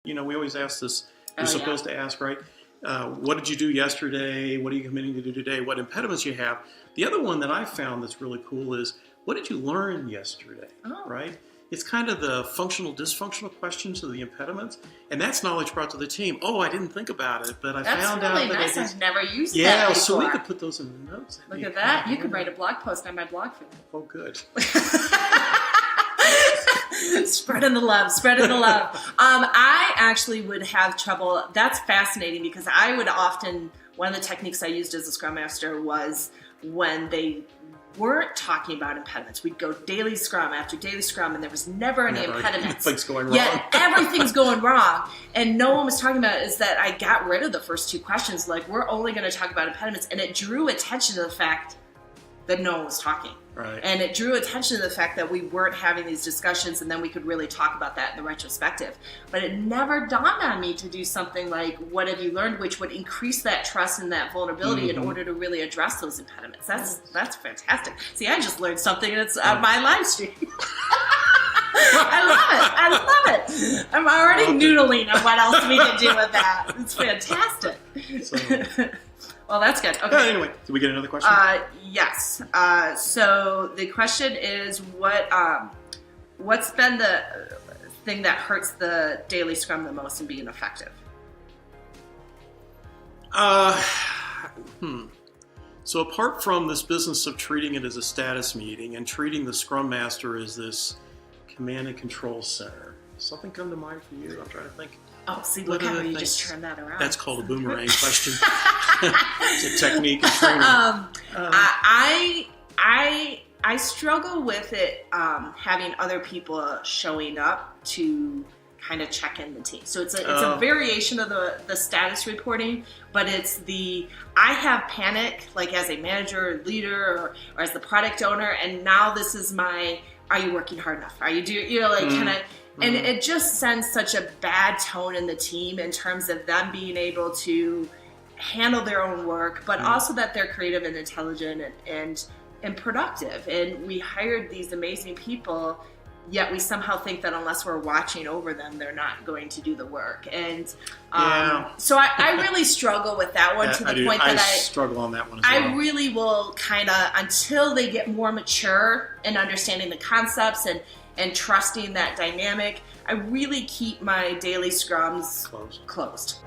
We always ask this. You're supposed to ask, right? What did you do yesterday? What are you committing to do today? What impediments you have? The other one that I found that's really cool is, what did you learn yesterday? Right? It's kind of the functional, dysfunctional questions of the impediments. And that's knowledge brought to the team. Oh, I didn't think about it, but I found out that nice. I've never used that Yeah, before. so we could put those in the notes. Look at that. You could write a blog post on my blog for that. Oh, good. Spreading the love, spreading the love. I actually would have trouble. That's fascinating because I would often, one of the techniques I used as a Scrum Master was when they weren't talking about impediments. We'd go daily Scrum after daily Scrum and there was never any impediments. Everything's going wrong. Yeah, everything's going wrong. And no one was talking about it, is that I got rid of the first two questions. Like, we're only going to talk about impediments. And it drew attention to the fact that no one was talking. Right. And it drew attention to the fact that we weren't having these discussions, and then we could really talk about that in the retrospective. But it never dawned on me to do something like, what have you learned, which would increase that trust and that vulnerability in order to really address those impediments. That's fantastic. See, I just learned something, and it's on my live stream. I love it. I'm already noodling on what else we can do with that. It's fantastic. Well, that's good. Okay. Anyway, did we get another question? Yes. So the question is, what's been the thing that hurts the daily Scrum the most in being effective? So apart from this business of treating it as a status meeting and treating the Scrum Master as this command and control center, something come to mind for you? I'm trying to think. Oh, see, look how you just turned that around. That's called a boomerang question. It's a technique and training. I struggle with it having other people showing up to kind of check in the team. So it's a variation of the status reporting, but it's I have panic, like as a manager or leader or as the product owner, and now this is are you working hard enough? Are you kind of. And it just sends such a bad tone in the team in terms of them being able to handle their own work, but also that they're creative and intelligent and productive. And we hired these amazing people, yet we somehow think that unless we're watching over them, they're not going to do the work. And so I really struggle with that one to the point that I struggle on that one as well. I really will kind of, until they get more mature in understanding the concepts and trusting that dynamic, I really keep my daily Scrums closed.